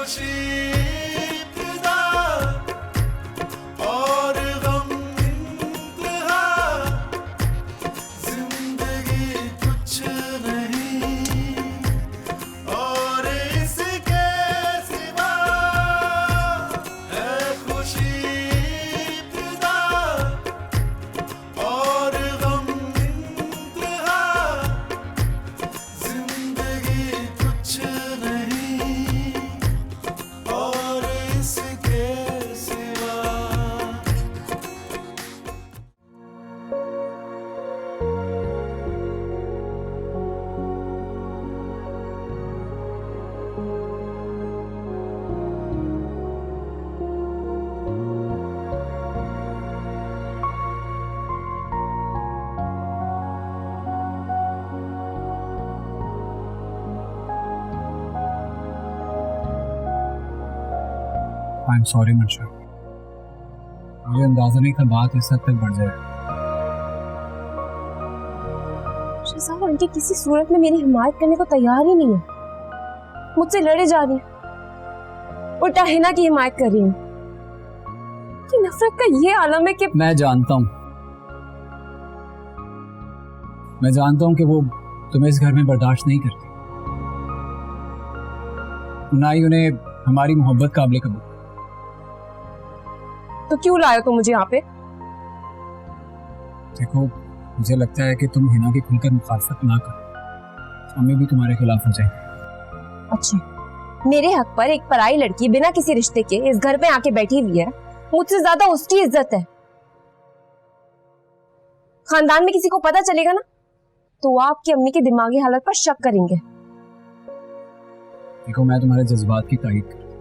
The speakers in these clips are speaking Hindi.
खुशी इब्तिदा और गम इंतहा, जिंदगी कुछ नहीं और इसके सिवा है खुशी इब्तिदा और गम इंतहा, जिंदगी कुछ नहीं और इसके सिवा। आई एम सॉरी मंशा, मुझे अंदाजा नहीं था बात इस हद तक बढ़ जाए। शहजाद आंटी किसी सूरत में मेरी हिमायत करने को तैयार ही नहीं है, मुझसे लड़े जा रही, उल्टा हिना की हिमायत कर रही हूँ। कि नफरत का ये आलम है कि मैं जानता हूँ कि वो तुम्हें इस घर में बर्दाश्त नहीं करती, ना ही उन्हें हमारी मोहब्बत काबिल कबूल। तो क्यों लाए तुम मुझे यहाँ पे? देखो, मुझे लगता है कि तुम हिना की खुलकर मुखालफत ना करो, हमें भी तुम्हारे खिलाफ हो जाएंगे। अच्छा, मेरे हक पर एक पराई लड़की बिना किसी रिश्ते के इस घर में आके बैठी हुई है, मुझसे ज्यादा उसकी इज्जत है। खानदान में किसी को पता चलेगा ना तो वो आपकी अम्मी की दिमागी हालत पर शक करेंगे। देखो, मैं तुम्हारे जज्बात की तारीफ करता हूं,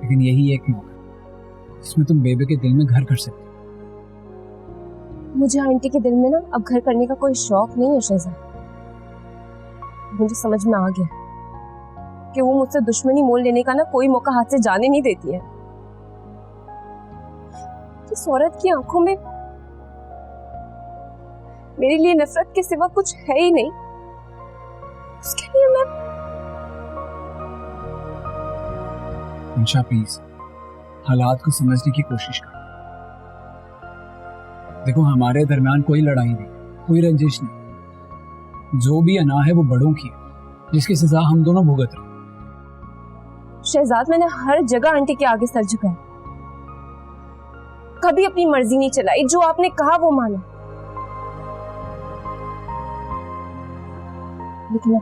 लेकिन यही एक मौका जिसमें तुम बेबे के दिल में घर कर सकते हो। मुझे आंटी के दिल में ना अब घर करने का कोई शौक नहीं है शहजाद। मुझे समझ में आ गया कि वो मुझसे दुश्मनी मोल लेने का ना कोई मौका हाथ से जाने नहीं देती है। इस औरत की आंखों में मेरे लिए नफरत के सिवा कुछ है ही नहीं। उसके लिए मैं मंशा, प्लीज हालात को समझने की कोशिश करो। देखो, हमारे दरमियान कोई लड़ाई नहीं, कोई रंजिश नहीं। जो भी अना है वो बड़ों की है, जिसकी सजा हम दोनों भुगत रहे। शहजाद, मैंने हर जगह आंटी के आगे सर झुकाया, कभी अपनी मर्जी नहीं चलाई, जो आपने कहा वो माना। लेकिन अब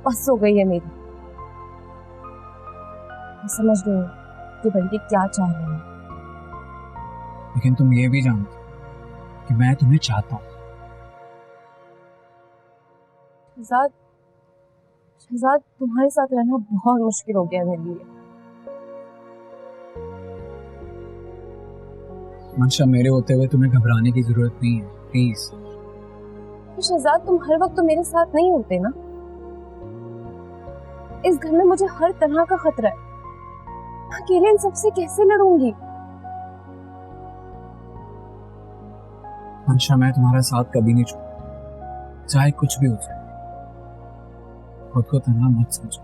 बस हो गई है मेरी। मैं समझ गई हूँ कि बंटी क्या चाह रहे हैं। लेकिन तुम ये भी जानते हो कि मैं तुम्हें चाहता हूँ। शहजाद, तुम्हारे साथ रहना बहुत मुश्किल हो गया मेरे लिए। मंशा, मेरे होते हुए तुम्हें घबराने की जरूरत नहीं है, प्लीज। शहजाद, तुम हर वक्त तो मेरे साथ नहीं होते ना। इस घर में मुझे हर तरह का खतरा है, अकेले इन सबसे कैसे लड़ूंगी? मंशा, मैं तुम्हारा साथ कभी नहीं छोड़ूंगा, चाहे कुछ भी हो जाए। खुद को तन्हा मत समझो।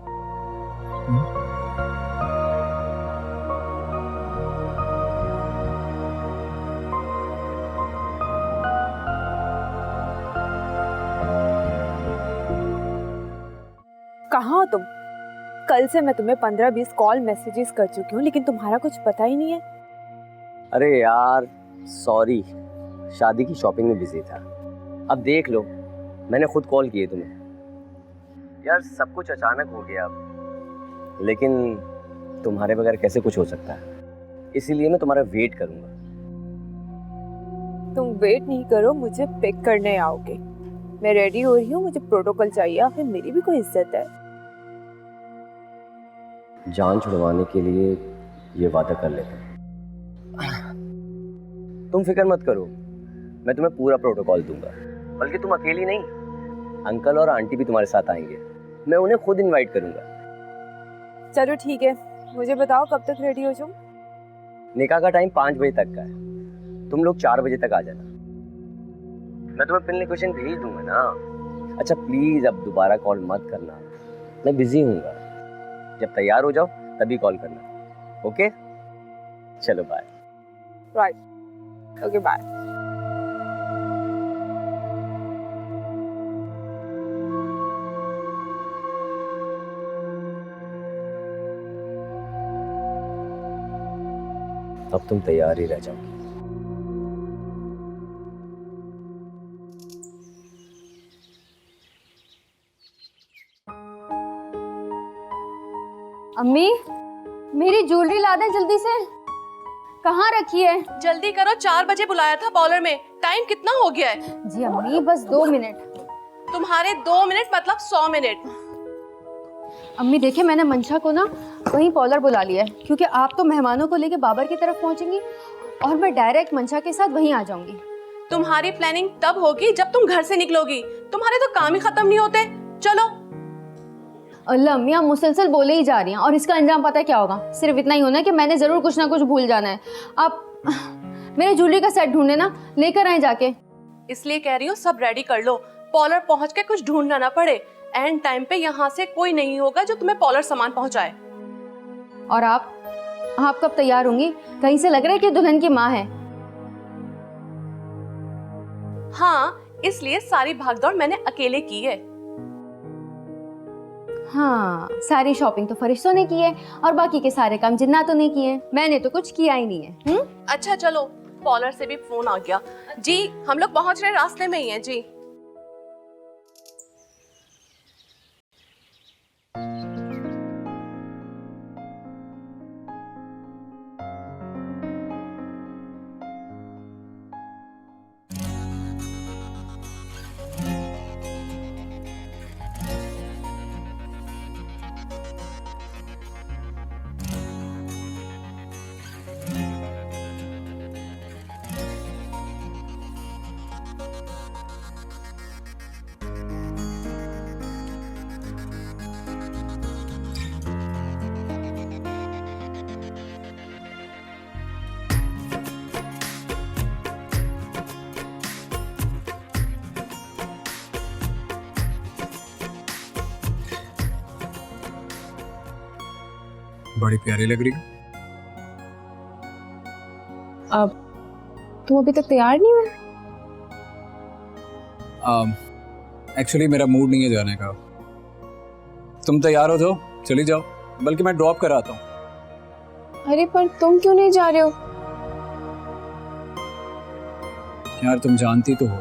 कहाँ हो तुम? कल से मैं तुम्हें 15-20 कॉल मैसेजेस कर चुकी हूँ, लेकिन तुम्हारा कुछ पता ही नहीं है। अरे यार सॉरी, शादी की शॉपिंग में बिजी था। अब देख लो, मैंने खुद कॉल किए तुम्हें। यार सब कुछ अचानक हो गया अब, लेकिन तुम्हारे बगैर कैसे कुछ हो सकता है, इसीलिए मैं तुम्हारा वेट करूंगा। तुम वेट नहीं करो, मुझे पिक करने आओगे। मैं रेडी हो रही हूँ, मुझे प्रोटोकॉल चाहिए, आखिर मेरी भी कोई इज्जत है। जान छुड़वाने के लिए ये वादा कर लेते हैं। तुम फिक्र मत करो, मैं तुम्हें पूरा प्रोटोकॉल दूंगा। बल्कि तुम अकेली नहीं, अंकल और आंटी भी तुम्हारे साथ आएंगे। मैं उन्हें खुद इनवाइट करूंगा। चलो ठीक है, मुझे बताओ कब तक रेडी हो जाऊं? निकाह का टाइम 5 बजे तक का है, तुम लोग 4 बजे तक आ जाना। मैं तुम्हें पिन लोकेशन भेज दूंगा ना। अच्छा प्लीज अब दोबारा कॉल मत करना, मैं बिजी हूँगा। जब तैयार हो जाओ तभी कॉल करना, ओके? चलो बाय। Right, okay bye. अब तुम तैयार ही रह जाओगी। अम्मी, मेरी ज्वेलरी ला दें जल्दी से। कहाँ रखी है? जल्दी करो, 4 बजे बुलाया था पार्लर में। टाइम कितना हो गया है? जी अम्मी, बस 2 मिनट। तुम्हारे 2 मिनट मतलब 100 मिनट। अम्मी देखिए, मैंने मंशा को ना वहीं पार्लर बुला लिया है, क्योंकि आप तो मेहमानों को लेके बाबर की तरफ पहुंचेंगी और मैं डायरेक्ट मंशा के साथ वहीं आ जाऊंगी। तुम्हारी प्लानिंग तब होगी जब तुम घर से निकलोगी। तुम्हारे तो काम ही खत्म नहीं होते। चलो। अल्लाह अम्मी, आप मुसलसल बोले ही जा रही हैं और इसका अंजाम पता है क्या होगा? सिर्फ इतना ही होना है कि मैंने जरूर कुछ ना कुछ भूल जाना है। आप मेरे ज्वेलरी का सेट ढूंढे ना, लेकर आए जाके। इसलिए कह रही हूँ सब रेडी कर लो, पार्लर पहुँच के कुछ ढूंढना ना पड़े। एंड टाइम पे यहाँ से कोई नहीं होगा जो तुम्हें पार्लर सामान पहुँचाए। और आप कब तैयार होंगी? कहीं से लग रहा है कि दुल्हन की माँ है। हाँ, इसलिए सारी भागदौड़ मैंने अकेले की है। हाँ, सारी शॉपिंग तो फरिश्तों ने की है और बाकी के सारे काम जिन्नातों ने किए हैं। मैंने तो कुछ किया ही नहीं है। अच्छा चलो, पार्लर से भी फोन आ गया। जी हम लोग पहुँच रहे, रास्ते में ही हैं जी। बड़ी प्यारी लग रही हो। अब तुम अभी तक तैयार नहीं हुए? एक्चुअली मेरा मूड नहीं है जाने का। तुम तैयार हो जाओ, चली जाओ, बल्कि मैं ड्रॉप कराता हूँ। अरे पर तुम क्यों नहीं जा रहे हो? यार तुम जानती तो हो,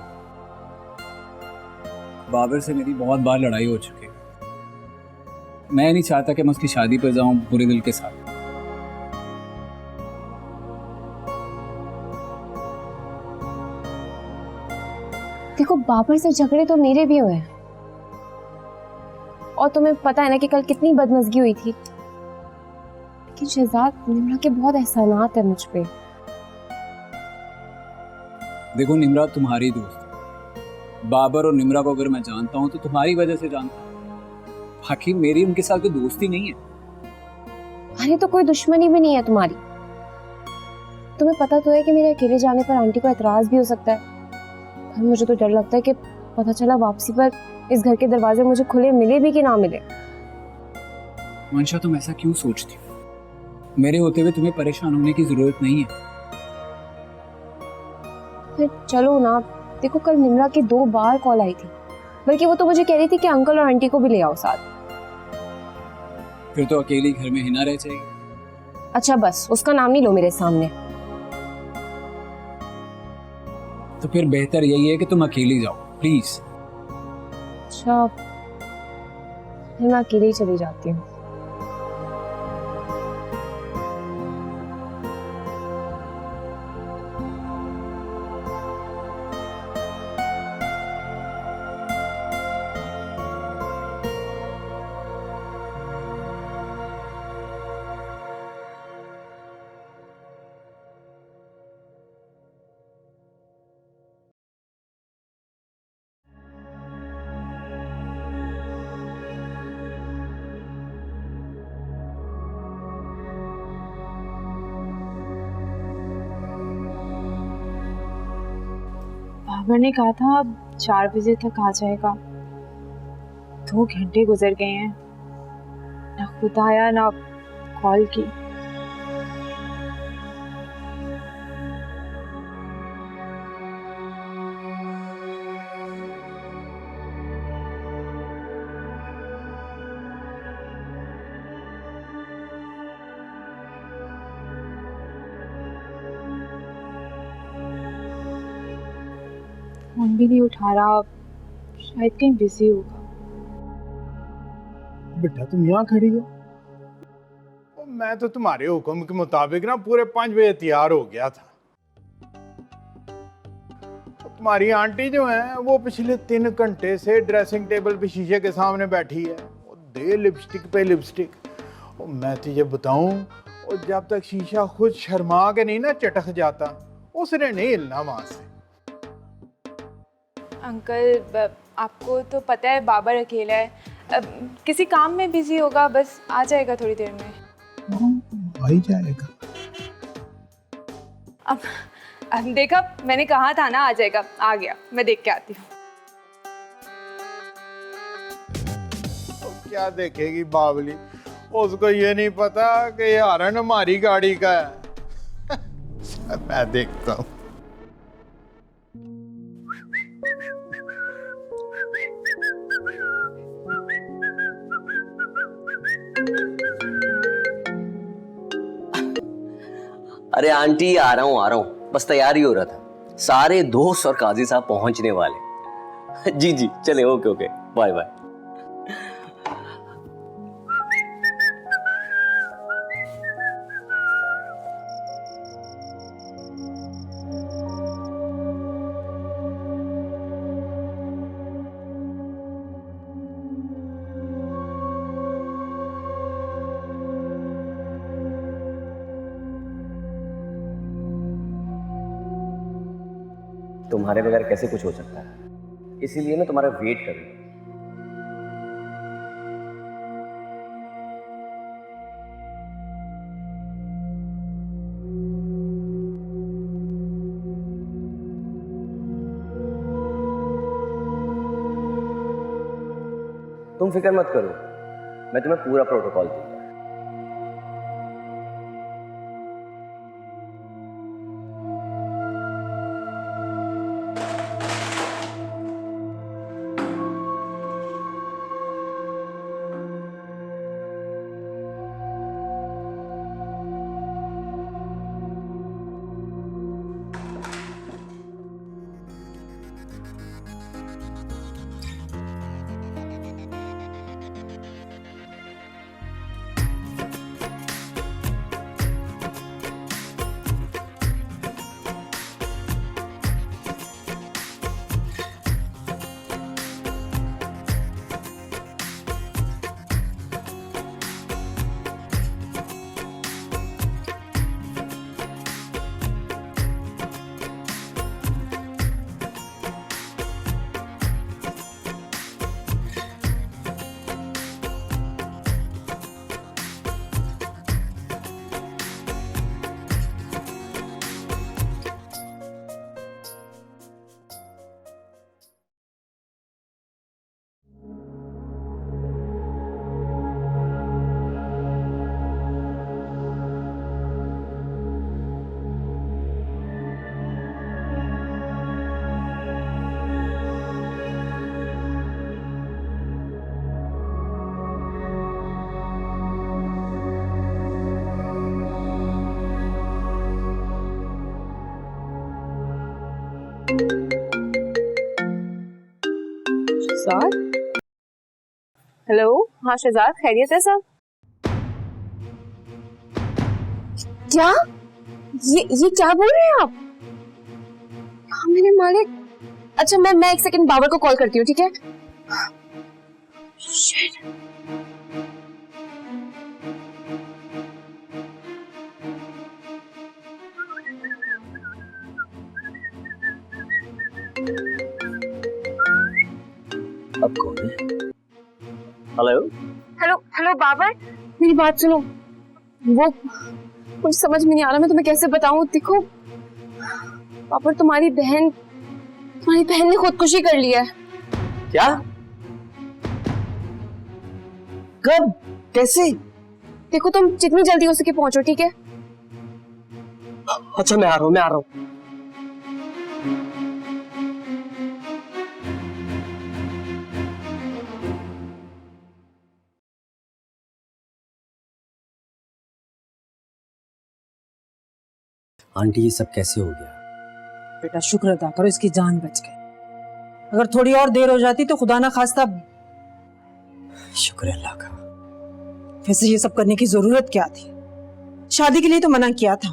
बाबर से मेरी बहुत बार लड़ाई हो चुकी है। मैं नहीं चाहता कि मैं उसकी शादी पर जाऊं बुरे दिल के साथ। देखो, बाबर से झगड़े तो मेरे भी हुए हैं और तुम्हें पता है ना कि कल कितनी बदमज़गी हुई थी। लेकिन शहजाद, निम्रा के बहुत एहसानात है मुझ पे। देखो निम्रा तुम्हारी दोस्त है। बाबर और निम्रा को अगर मैं जानता हूं तो तुम्हारी वजह से जानता हूं। बाकी मेरी उनके साथ कोई दोस्ती नहीं है। अरे तो कोई दुश्मनी भी नहीं है तुम्हारी। तुम्हें पता तो है कि मेरे अकेले जाने पर आंटी को एतराज भी हो सकता है। पर मुझे तो डर लगता है कि पता चला वापसी पर इस घर के दरवाजे मुझे खुले मिले भी कि ना मिले। मंशा तुम ऐसा क्यों सोचती हो? मेरे होते हुए तुम्हें परेशान होने की जरूरत नहीं है। फिर चलो ना। देखो, कल निम्रा की 2 बार कॉल आई थी, बल्कि वो तो मुझे कह रही थी कि अंकल और आंटी को भी ले आओ साथ। फिर तो अकेली घर में ही ना रह जाएगी। अच्छा बस, उसका नाम नहीं लो मेरे सामने। तो फिर बेहतर यही है कि तुम अकेली जाओ प्लीज। अच्छा, फिर मैं अकेले ही चली जाती हूँ। बाबर ने कहा था 4 बजे तक आ जाएगा। 2 घंटे गुजर गए हैं, ना बताया ना कॉल की। फोन भी नहीं उठा रहा, शायद कहीं बिजी होगा। बेटा तुम यहाँ खड़ी हो? मैं तो तुम्हारे हुक्म के मुताबिक ना पूरे 5 बजे तैयार हो गया था। तो तुम्हारी आंटी जो है वो पिछले 3 घंटे से ड्रेसिंग टेबल पे शीशे के सामने बैठी है, वो दे लिपस्टिक पे लिपस्टिक। और मैं तुझे बताऊं, और जब तक शीशा खुद शर्मा के नहीं ना चटक जाता, उसने नहीं हिलना वहां से। अंकल आपको तो पता है बाबर अकेला है, किसी काम में बिजी होगा, बस आ जाएगा थोड़ी देर में। आ ही जाएगा। अब देखा, मैंने कहा था ना आ जाएगा, आ गया। मैं देख के आती हूँ। तो क्या देखेगी बावली, उसको ये नहीं पता कि ये हॉर्न हमारी गाड़ी का है। मैं देखता हूँ। अरे आंटी आ रहा हूँ, बस तैयार ही हो रहा था। सारे दोस्त और काजी साहब पहुंचने वाले। जी जी चले, ओके ओके, बाय बाय। तुम्हारे बगैर कैसे कुछ हो सकता है, इसीलिए मैं तुम्हारा वेट कर रही हूं। तुम फिक्र मत करो, मैं तुम्हें पूरा प्रोटोकॉल दूंगा। शहजाद, हेलो। हाँ शहजाद, खैरियत है सब? क्या ये क्या बोल रहे हैं आप? हाँ मेरे मालिक। अच्छा मैं 1 सेकंड बाबर को कॉल करती हूँ, ठीक है? Shit. अब कौन है? हेलो हेलो बाबर, मेरी बात सुनो। वो कुछ समझ में नहीं आ रहा, मैं तुम्हें कैसे बताऊं। देखो बाबर, तुम्हारी बहन ने खुदकुशी कर लिया है। क्या? कब? कैसे? देखो तुम जितनी जल्दी हो सके पहुंचो, ठीक है? अच्छा मैं आ रहा हूँ। आंटी ये सब कैसे हो गया? बेटा शुक्र अदा करो इसकी जान बच गई। अगर थोड़ी और देर हो जाती तो खुदा ना खास्ता। शुक्र है अल्लाह का। वैसे ये सब करने की जरूरत क्या थी? शादी के लिए तो मना किया था।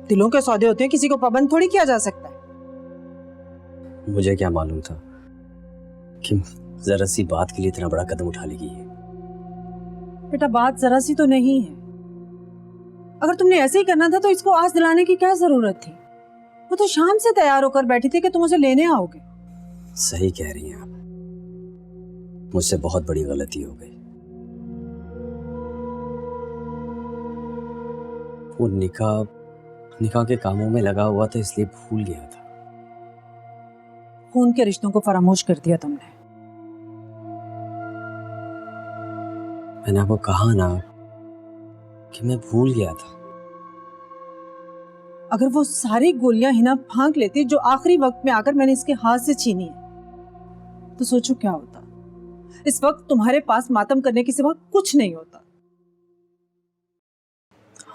दिलों के सौदे होते हैं, किसी को पाबंद थोड़ी किया जा सकता है। मुझे क्या मालूम था कि जरा सी बात के लिए इतना बड़ा कदम उठा लेगी ये। बेटा बात जरा सी तो नहीं है। अगर तुमने ऐसे ही करना था तो इसको आस दिलाने की क्या जरूरत थी? वो तो शाम से तैयार होकर बैठी थी कि तुम उसे लेने आओगे। सही कह रही हैं आप, मुझसे बहुत बड़ी गलती हो गई। वो निकाह के कामों में लगा हुआ था इसलिए भूल गया था। खून के रिश्तों को फरामोश कर दिया तुमने। मैंने आपको कहा ना कि मैं भूल गया था। अगर वो सारी गोलियां हिना फांक लेती जो आखिरी वक्त में आकर मैंने इसके हाथ से छीनी है, तो सोचो क्या होता। इस वक्त तुम्हारे पास मातम करने के सिवा कुछ नहीं होता।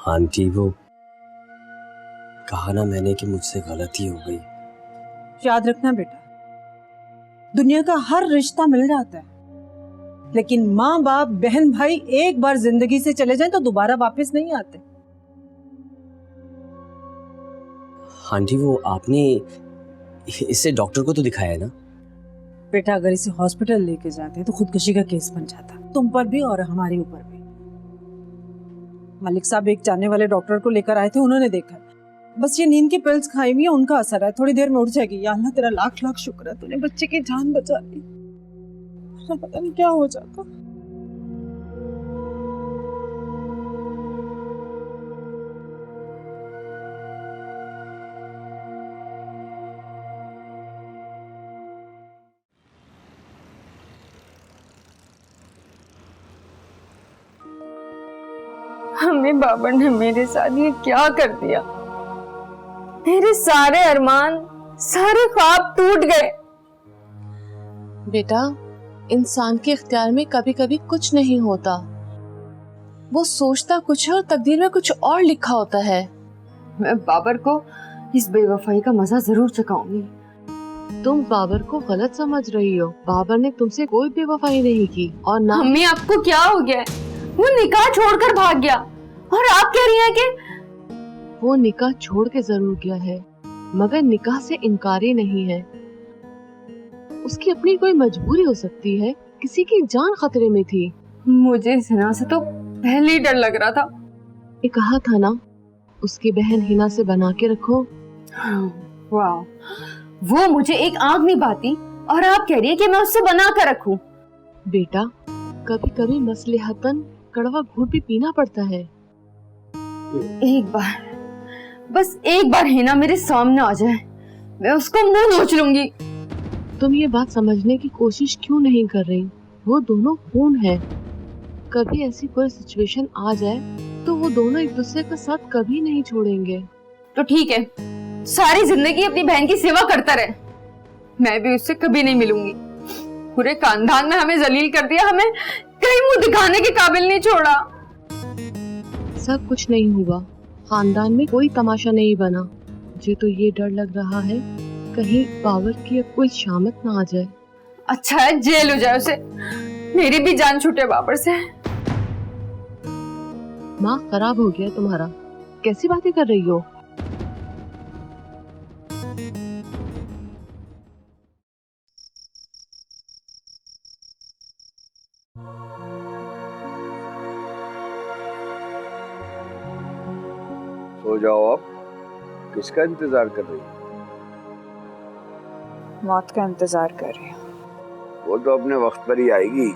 आंटी वो कहा ना मैंने कि मुझसे गलती हो गई। याद रखना बेटा, दुनिया का हर रिश्ता मिल जाता है, लेकिन माँ बाप बहन भाई एक बार जिंदगी से चले जाएं तो दोबारा वापस नहीं आते। आंटी वो आपने इसे डॉक्टर को तो दिखाया है ना? बेटा अगर इसे हॉस्पिटल लेके जाते तो खुदकुशी का केस बन जाता, तुम पर भी और हमारे ऊपर भी। मलिक साहब एक जानने वाले डॉक्टर को लेकर आए थे, उन्होंने देखा बस ये नींद की पिल्स खाई हुई है, उनका असर है, थोड़ी देर में उठ जाएगी। या अल्लाह तेरा लाख लाख शुक्र है, तूने बच्चे की जान बचा ली। पता नहीं क्या हो जाता। हमें बाबर ने मेरे साथ ये क्या कर दिया? मेरे सारे अरमान, सारे ख्वाब टूट गए। बेटा इंसान के इख्तियार में कभी कभी कुछ नहीं होता, वो सोचता कुछ है और तकदीर में कुछ और लिखा होता है। मैं बाबर को इस बेवफाई का मजा जरूर चखाऊंगी। तुम बाबर को गलत समझ रही हो, बाबर ने तुमसे कोई बेवफाई नहीं की। और ना मम्मी आपको क्या हो गया? वो निकाह छोड़कर भाग गया और आप कह रही हैं कि वो निकाह छोड़ के जरूर गया है, मगर निकाह से इनकारी नहीं है। उसकी अपनी कोई मजबूरी हो सकती है, किसी की जान खतरे में थी। मुझे हिना से तो पहले ही डर लग रहा था। ये कहा था ना उसकी बहन हिना से बना के रखो। वाह, वो मुझे एक आग नहीं भाती और आप कह रही है कि मैं उससे बना कर रखूं। बेटा कभी कभी मसलिहतन कड़वा घूंट भी पीना पड़ता है। एक बार, बस एक बार हिना मेरे सामने आ जाए, मैं उसको मुंह नोच लूंगी। तुम ये बात समझने की कोशिश क्यों नहीं कर रही? वो दोनों खून है। कभी ऐसी कोई सिचुएशन आ जाए तो वो दोनों एक दूसरे का साथ कभी नहीं छोड़ेंगे। तो ठीक है, सारी जिंदगी अपनी बहन की सेवा करता रहे, मैं भी उससे कभी नहीं मिलूंगी। पूरे खानदान में हमें जलील कर दिया, हमें कहीं मुंह दिखाने के काबिल नहीं छोड़ा। सब कुछ नहीं हुआ, खानदान में कोई तमाशा नहीं बना। मुझे तो ये डर लग रहा है कहीं बाबर की अब कोई शामत ना आ जाए। अच्छा है जेल हो जाए उसे, मेरी भी जान छूटे बाबर से। माँ खराब हो गया तुम्हारा, कैसी बातें कर रही हो? सो जाओ, अब किसका इंतजार कर रही हो? मौत का इंतजार कर रही हूँ। वो तो अपने वक्त पर ही आएगी।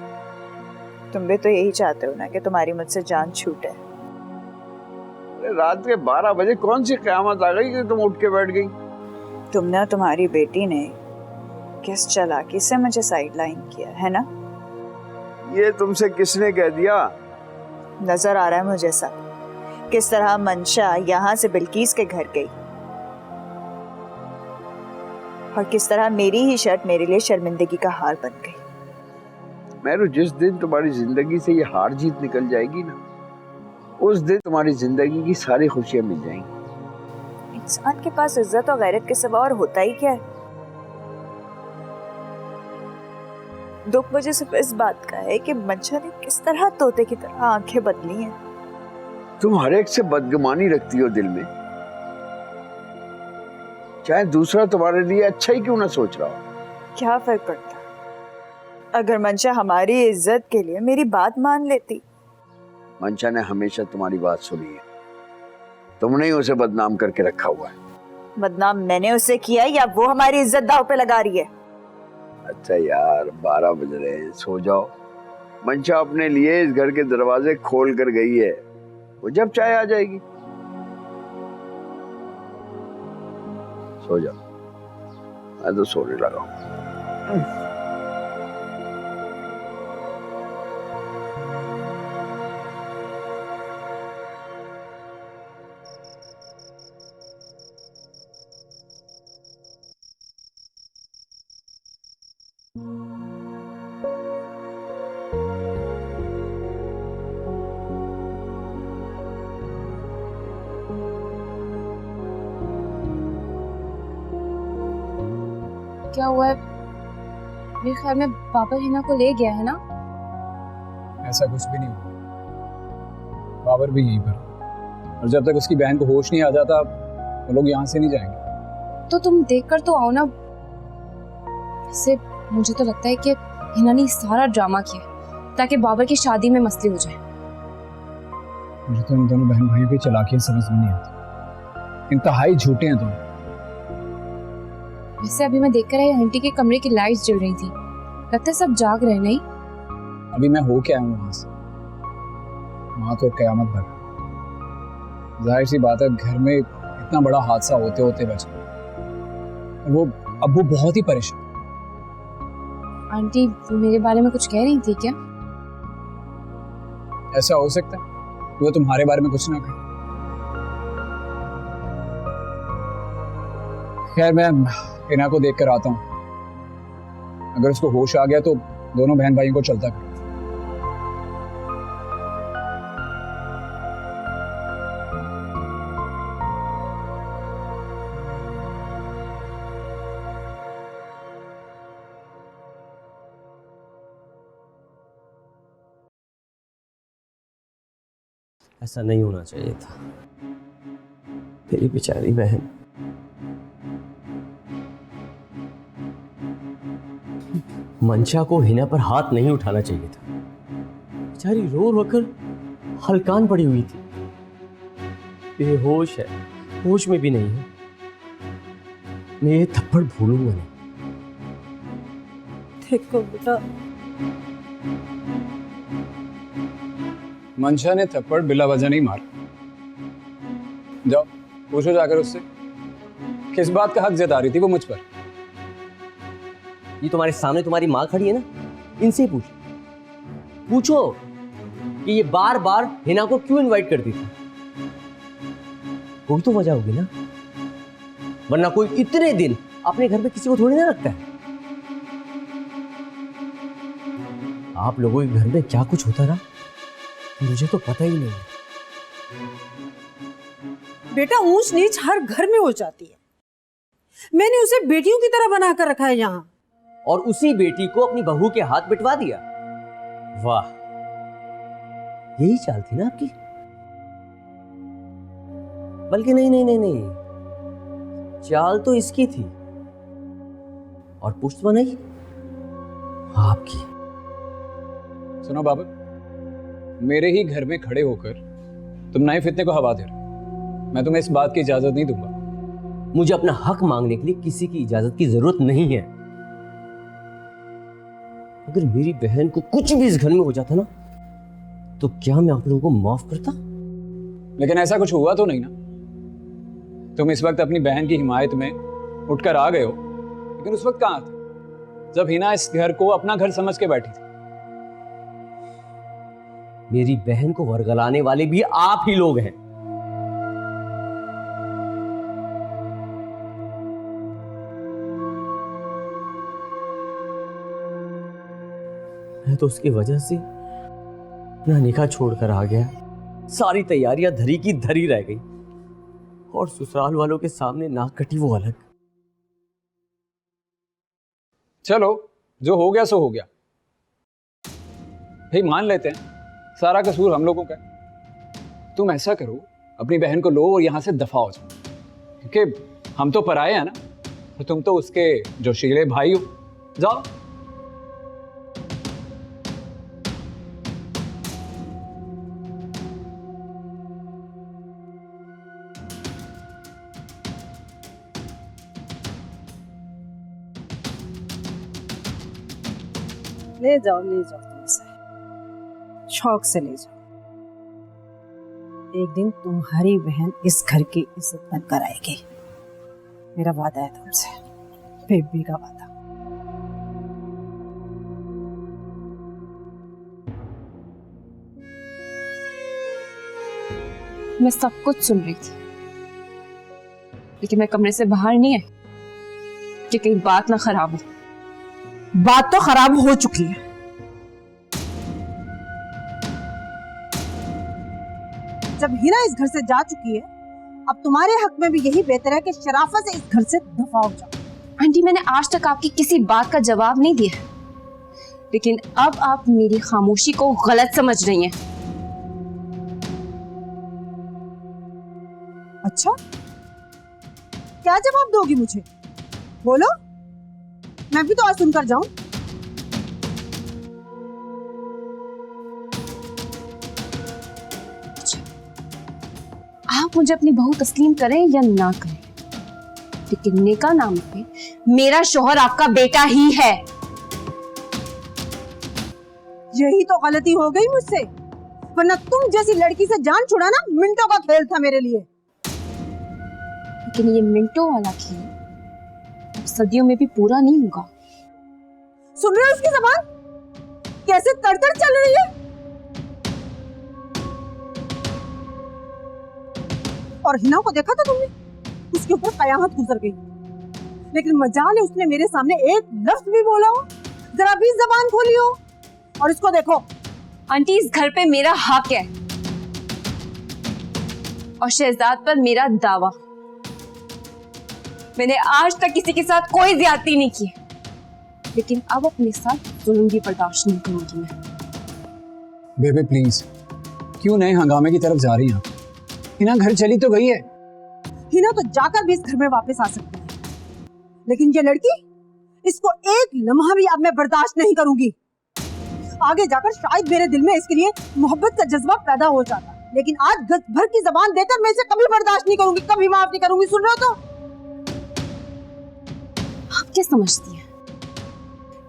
तुम भी तो यही चाहते हो ना कि तुम्हारी मुझसे जान छूटे। अरे रात के 12 बजे कौन सी क़यामत आ गई कि तुम उठ के बैठ गई? तुमने और तुम्हारी बेटी ने किस चालाकी से मुझे साइडलाइन किया है ना? ये तुमसे किसने कह दिया? नजर आ रहा है मुझे सब, किस तरह मंशा यहाँ से बिल्कीस के घर गई और किस तरह मेरी ही शर्ट मेरे लिए शर्मिंदगी का हार बन गई। मेरू, जिस दिन तुम्हारी जिंदगी से ये हार जीत निकल जाएगी ना, उस दिन तुम्हारी जिंदगी की सारी खुशियां मिल जाएंगी। इंसान के पास इज्जत और गैरत के सिवा और होता ही क्या है? दुख मुझे सिर्फ इस बात का है कि मंशा ने किस तरह तोते की तरह आंखें बदली हैं। तुम हर एक से बदगुमानी रखती हो दिल में, चाहे दूसरा तुम्हारे लिए अच्छा ही क्यों ना सोच रहा हो। क्या फर्क पड़ता अगर मंशा हमारी इज्जत के लिए मेरी बात मान लेती। मंशा ने हमेशा तुम्हारी बात सुनी है, तुमने ही उसे बदनाम करके रखा हुआ है। बदनाम मैंने उसे किया या वो हमारी इज्जत दांव पे लगा रही है? अच्छा यार, 12 बज रहे हैं, सो जाओ। मंशा अपने लिए इस घर के दरवाजे खोल कर गई है, वो जब चाहे आ जाएगी। सो जाओ, मैं तो सोने लगा हूं। क्या हुआ है? मेरे ख्याल में बाबर हिना को ले गया है ना? ऐसा कुछ भी नहीं हुआ, बाबर भी यहीं पर, और जब तक उसकी बहन को होश नहीं आ जाता वो लोग यहाँ से नहीं जाएंगे। तो तुम देखकर तो आओ ना। इससे मुझे तो लगता है कि हिना ने सारा ड्रामा किया ताकि बाबर की शादी में मसले हो जाए। मुझे तो इन दोनों बहन भाइयों की चालाकियां समझ में नहीं आती, इंतहाई झूठे हैं दोनों। वैसे अभी मैं देखकर आई, आंटी के कमरे की लाइट्स जल रही थी, लगता है सब जाग रहे। नहीं, अभी मैं हो के आया हूँ वहां से, वहां तो कयामत भर। जाहिर सी बात है, घर में इतना बड़ा हादसा होते होते बच गया। वो अब्बू बहुत ही परेशान। आंटी मेरे बारे में कुछ कह रही थी क्या? ऐसा हो सकता है वो तुम्हारे बारे में कुछ ना कहे। खैर, मैं हिना को देख कर आता हूँ, अगर उसको होश आ गया तो दोनों बहन भाइयों को चलता कर। ऐसा नहीं होना चाहिए था, तेरी बेचारी बहन। मंशा को हिना पर हाथ नहीं उठाना चाहिए था, बेचारी रो रो कर हलकान पड़ी हुई थी, बेहोश है, होश में भी नहीं है। मैं ये थप्पड़ भूलूंगा नहीं। देखो बेटा, मंशा ने थप्पड़ बिला वजह नहीं मारा। जाओ पूछो जाकर उससे किस बात का हक जता रही थी वो मुझ पर। ये तुम्हारे सामने तुम्हारी माँ खड़ी है ना, इनसे पूछो पूछो कि ये बार बार हिना को क्यों इनवाइट करती थी। कोई तो वजह होगी ना, वरना कोई इतने दिन अपने घर में किसी को थोड़ी ना रखता है। आप लोगों के घर में क्या कुछ होता रहा मुझे तो पता ही नहीं है। बेटा, ऊंच नीच हर घर में हो जाती है। मैंने उसे बेटियों की तरह बना कर रखा है यहाँ, और उसी बेटी को अपनी बहू के हाथ बिठवा दिया। वाह, यही चाल थी ना आपकी। बल्कि नहीं नहीं नहीं नहीं, चाल तो इसकी थी और पुष्ट बनाई आपकी। सुनो बाबा, मेरे ही घर में खड़े होकर तुम नए फितने को हवा दे रहे हो। मैं तुम्हें इस बात की इजाजत नहीं दूंगा। मुझे अपना हक मांगने के लिए किसी की इजाजत की जरूरत नहीं है। अगर मेरी बहन को कुछ भी इस घर में हो जाता ना, तो क्या मैं आप लोगों को माफ करता? लेकिन ऐसा कुछ हुआ तो नहीं ना। तुम इस वक्त अपनी बहन की हिमायत में उठकर आ गए हो, लेकिन उस वक्त कहाँ थे जब हिना इस घर को अपना घर समझ के बैठी थी। मेरी बहन को वर्गलाने वाले भी आप ही लोग हैं। मैं तो उसकी वजह से अपना निकाह छोड़कर आ गया। सारी तैयारियां धरी की धरी रह गई और ससुराल वालों के सामने नाक कटी वो अलग। चलो, जो हो गया सो हो गया भाई, मान लेते हैं सारा कसूर हम लोगों का है। तुम ऐसा करो, अपनी बहन को लो और यहां से दफा हो जाओ, क्योंकि हम तो पराए हैं ना, और तुम तो उसके जोशीले भाई हो। जाओ। ले जाओ तुम इसे, शौक से ले जाओ। एक दिन तुम्हारी बहन इस घर की इज्जत बनकर आएगी, मेरा वादा है तुमसे, बेबी का वादा। मैं सब कुछ सुन रही थी, लेकिन मैं कमरे से बाहर नहीं आई कि कहीं बात ना खराब हो। बात तो खराब हो चुकी है। जब हिना इस घर से जा चुकी है, अब तुम्हारे हक में भी यही बेहतर है कि शराफत से इस घर से दफा हो जाओ। आंटी, मैंने आज तक आपकी किसी बात का जवाब नहीं दिया, लेकिन अब आप मेरी खामोशी को गलत समझ रही हैं। अच्छा, क्या जवाब दोगी मुझे? बोलो, मैं भी तो आज सुनकर जाऊं। आप मुझे अपनी बहू तस्लीम करें या ना करें, लेकिन निकाह नाम पे मेरा शौहर आपका बेटा ही है। यही तो गलती हो गई मुझसे, वरना तुम जैसी लड़की से जान छुड़ाना मिनटों का खेल था मेरे लिए। लेकिन ये मिनटों वाला खेल सदियों में भी पूरा नहीं होगा। सुन रहे हो उसकी जबान कैसे तड़तड़ चल रही है? और हिना को देखा था तुमने? उसके ऊपर कयामत गुजर गई, लेकिन मजाल है उसने मेरे सामने एक लफ्ज भी बोला हो, जरा भी जबान खोली हो। और इसको देखो आंटी, इस घर पे मेरा हक है और शहजाद पर मेरा दावा। मैंने आज तक किसी के साथ कोई ज्यादती नहीं की, लेकिन अब अपने साथ जुल्म भी बर्दाश्त नहीं करूंगी मैं। बेबे प्लीज, क्यों नए हंगामे की तरफ जा रही हैं आप? हिना घर चली तो गई है। हिना तो जाकर भी इस घर में वापस आ सकती है, लेकिन ये लड़की, इसको एक लम्हा भी अब मैं बर्दाश्त नहीं करूंगी। आगे जाकर शायद मेरे दिल में इसके लिए मोहब्बत का जज्बा पैदा हो जाता, लेकिन आज गज भर की जबान देकर मैं इसे कभी बर्दाश्त नहीं करूंगी, कभी माफ नहीं करूंगी। सुन रहे हो? तो आप क्या समझती हैं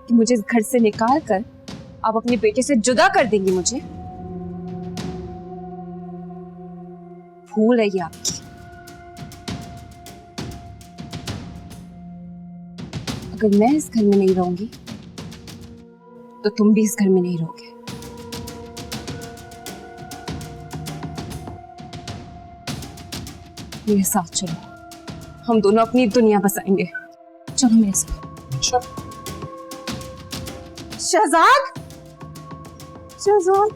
कि मुझे इस घर से निकाल कर आप अपने बेटे से जुदा कर देंगी? मुझे भूल है ये आपकी। अगर मैं इस घर में नहीं रहूंगी तो तुम भी इस घर में नहीं रहोगे। मेरे साथ चलो, हम दोनों अपनी दुनिया बसाएंगे। चलो मेरे साथ। शहजाद, शहजाद,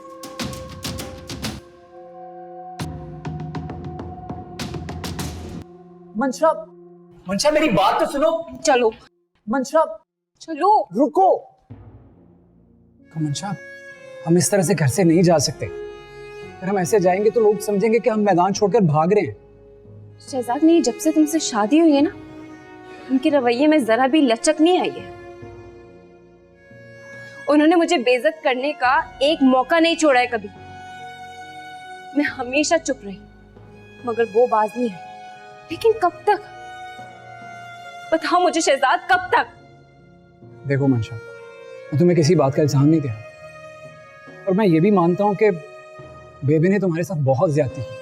मंशा, मंशा मेरी बात तो सुनो। चलो मंशा, चलो। रुको। मंशा, हम इस तरह से घर से नहीं जा सकते। अगर हम ऐसे जाएंगे तो लोग समझेंगे कि हम मैदान छोड़कर भाग रहे हैं। शहजाद, मेरी जब से तुमसे शादी हुई है ना, उनके रवैये में जरा भी लचक नहीं आई है। उन्होंने मुझे बेइज्जत करने का एक मौका नहीं छोड़ा है कभी। मैं हमेशा चुप रही, मगर वो बाज नहीं है। लेकिन कब तक? बताओ मुझे शहजाद, कब तक? देखो मंशा, मैं तुम्हें किसी बात का इल्जाम नहीं दे रहा, और मैं ये भी मानता हूँ कि बेबी ने तुम्हारे साथ बहुत ज्यादती की,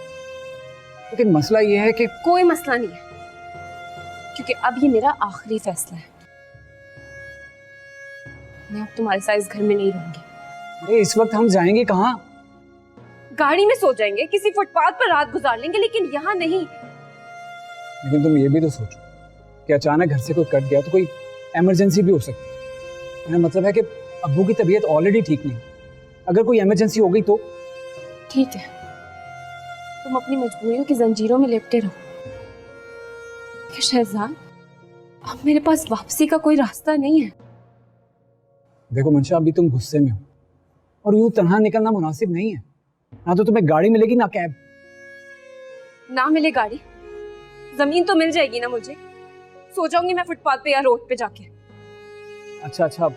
लेकिन मसला ये है कि कोई मसला नहीं है, क्योंकि अब ये मेरा आखिरी फैसला है। मैं अब तुम्हारे साथ इस घर में नहीं रहूंगी। अरे इस वक्त हम जाएंगे कहाँ? गाड़ी में सो जाएंगे, किसी फुटपाथ पर रात गुजार लेंगे, लेकिन यहाँ नहीं। लेकिन तुम ये भी तो सोचो कि अचानक घर से कोई कट गया तो कोई इमरजेंसी भी हो सकती है। मेरा मतलब है कि अब्बू की तबीयत ऑलरेडी ठीक नहीं, अगर कोई इमरजेंसी हो गई तो। ठीक है, तुम अपनी मजबूरियों की जंजीरों में लिपटे रहो। कि शहजाद, अब मेरे पास वापसी का कोई रास्ता नहीं है। देखो मंशा, अभी तुम गुस्से में हो और यूं तन्हा निकलना मुनासिब नहीं है। ना तो तुम्हें गाड़ी मिलेगी ना कैब। ना मिले गाड़ी, जमीन तो मिल जाएगी ना मुझे। सो जाऊंगी मैं फुटपाथ पे या रोड पे जाके। अच्छा अच्छा,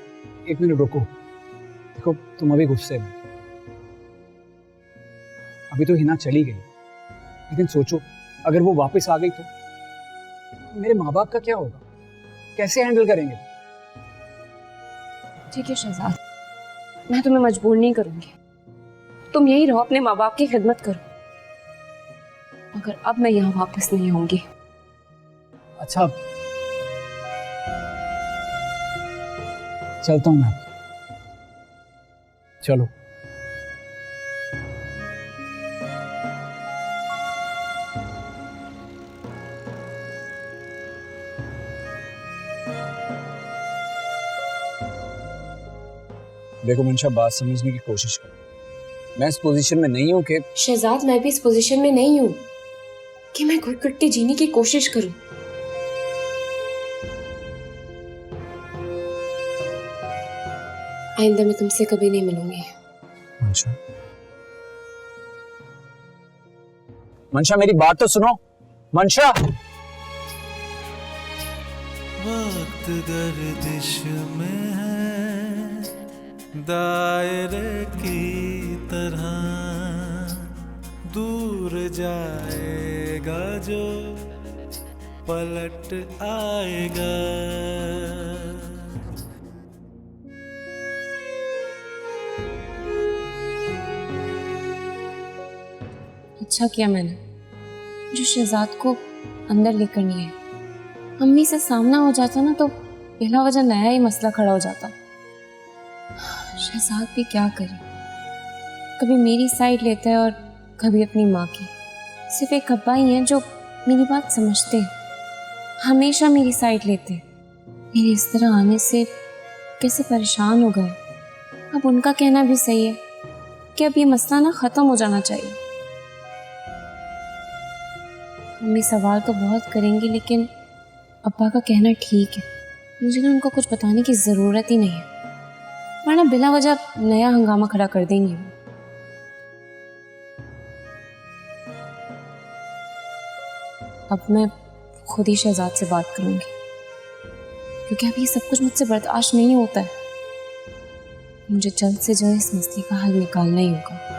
एक मिनट रुको। देखो तुम अभी गुस्से में, अभी तो हिना चली गई, लेकिन सोचो अगर वो वापस आ गई तो मेरे माँ बाप का क्या होगा, कैसे हैंडल करेंगे? ठीक है शहजाद, मैं तुम्हें मजबूर नहीं करूंगी। तुम यही रहो, अपने माँ बाप की खिदमत करो। मगर अब मैं यहाँ वापस नहीं आऊंगी। अच्छा चलता हूँ मैं। चलो। देखो मंशा, बात समझने की कोशिश करो। मैं इस पोजीशन में नहीं हूँ कि शहजाद, मैं भी इस पोजीशन में नहीं हूँ कि मैं घुट घुट के जीने की कोशिश करूं। आइंदा मैं तुमसे कभी नहीं मिलूंगी। मंशा, मंशा मेरी बात तो सुनो। मंशा, वक्त गर्दिश में है दायरे की तरह, दूर जाएगा जो पलट आएगा। अच्छा किया मैंने जो शहजाद को अंदर लेकर नहीं आए। अम्मी से सामना हो जाता ना तो बिला वजह नया ही मसला खड़ा हो जाता। शहजाद भी क्या करे, कभी मेरी साइड लेता है और कभी अपनी माँ की। सिर्फ एक अब्बा ही हैं जो मेरी बात समझते हैं, हमेशा मेरी साइड लेते हैं। मेरे इस तरह आने से कैसे परेशान हो गए। अब उनका कहना भी सही है कि अब ये मसला ना ख़त्म हो जाना चाहिए। मम्मी सवाल तो बहुत करेंगी, लेकिन अब्बा का कहना ठीक है। मुझे ना उनको कुछ बताने की ज़रूरत ही नहीं है, वरना बिला वजह नया हंगामा खड़ा कर देंगी। अब मैं खुद ही शहजाद से बात करूंगी, क्योंकि अब ये सब कुछ मुझसे बर्दाश्त नहीं होता है। मुझे जल्द से जल्द इस मसले का हल निकालना ही होगा।